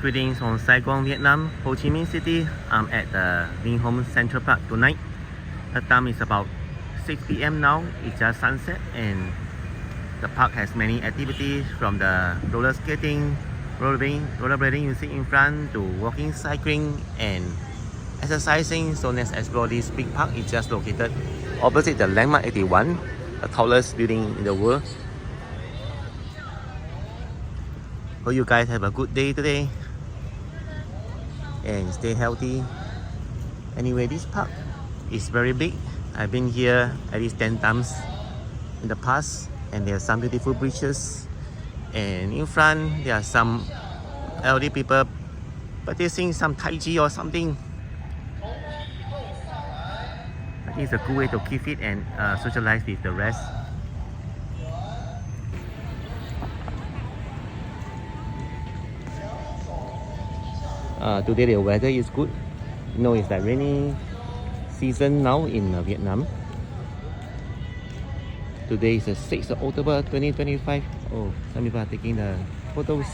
Greetings from Saigon, Vietnam, Ho Chi Minh City. I'm at the Vinhomes Central Park tonight. The time is about 6 p.m. now. It's just sunset and the park has many activities from the roller skating, rollerblading you see in front, to walking, cycling and exercising. So let's explore this big park. It's just located opposite the Landmark 81, the tallest building in the world. Hope you guys have a good day today and stay healthy. Anyway, this park is very big. I've been here at least 10 times in the past, and there are some beautiful bridges, and in front there are some elderly people practicing some Tai Chi or something. I think it's a good way to keep fit and socialize with the rest. Today the weather is good. You know, it's like rainy season now in Vietnam. Today is the 6th of October 2025. Oh, some people are taking the photos.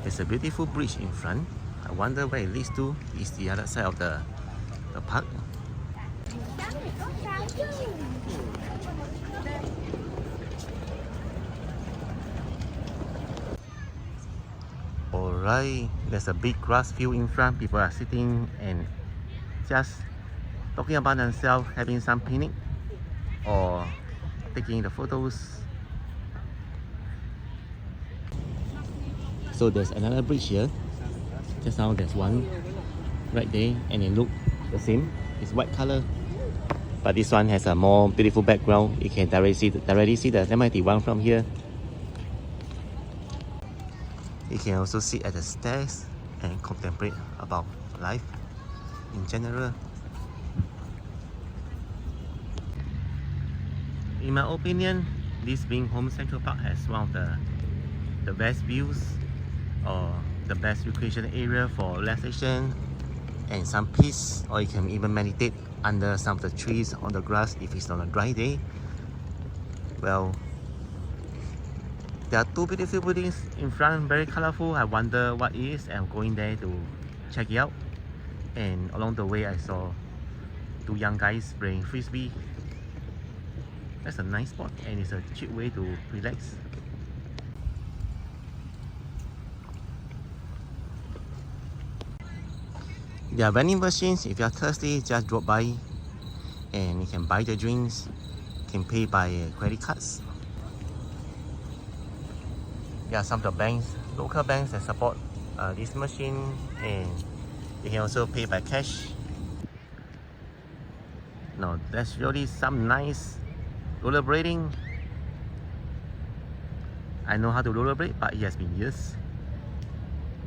There's a beautiful bridge in front. I wonder where it leads to. It's the other side of the park. Alright, there's a big grass field in front. People are sitting and just talking about themselves, having some picnic or taking the photos. So there's another bridge here. Just now there's one right there and it looks the same. It's white color, but this one has a more beautiful background. You can directly see the MIT1 from here. You can also sit at the stairs and contemplate about life in general. In my opinion, this Vinhomes Central Park has one of the best views or the best recreation area for relaxation and some peace, or you can even meditate under some of the trees on the grass if it's on a dry day. Well, there are two beautiful buildings in front, very colorful. I wonder what it is. I'm going there to check it out. And along the way, I saw two young guys playing frisbee. That's a nice spot and it's a cheap way to relax. There are vending machines. If you are thirsty, just drop by and you can buy the drinks. You can pay by credit cards. There are some of the banks, local banks that support this machine, and you can also pay by cash. Now there's really some nice rollerblading. I know how to rollerblade, but it has been years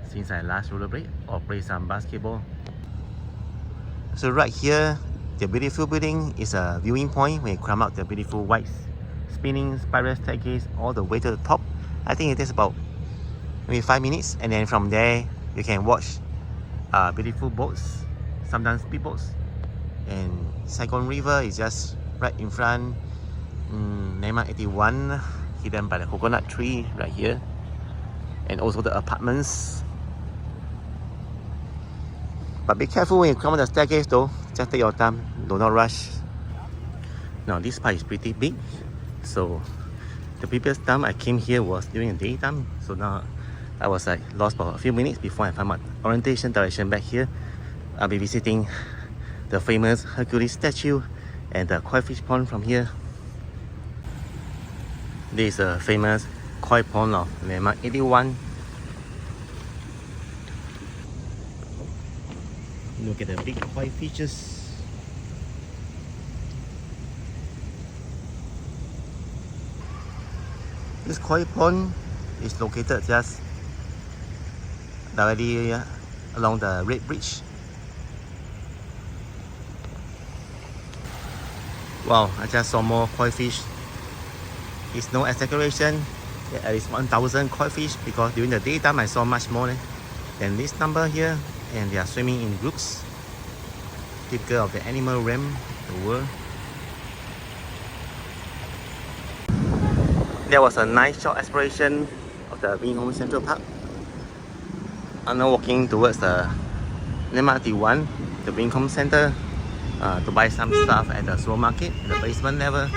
since I last rollerblade or play some basketball. So right here, the beautiful building is a viewing point when you climb up the beautiful white spinning spiral staircase all the way to the top. I think it takes about maybe 5 minutes, and then from there you can watch beautiful boats, sometimes speedboats, and Saigon River is just right in front. Landmark 81 hidden by the coconut tree right here, and also the apartments. But be careful when you climb the staircase though. Just take your time, do not rush. Now this part is pretty big, so the previous time I came here was during the daytime, so now I was like lost for a few minutes before I found my orientation direction back here. I'll be visiting the famous Hercules statue and the koi fish pond from here. This is a famous koi pond of Landmark 81. Look at the big koi fishes. This koi pond is located just directly along the Red Bridge. Wow, I just saw more koi fish. It's no exaggeration. There are at least 1,000 koi fish, because during the daytime I saw much more than this number here, and they are swimming in groups, typical of the animal realm, the world. There was a nice short exploration of the Vinhomes Central Park. I'm now walking towards the landmark T1, the Vinhomes Center, to buy some stuff at the supermarket in the basement level.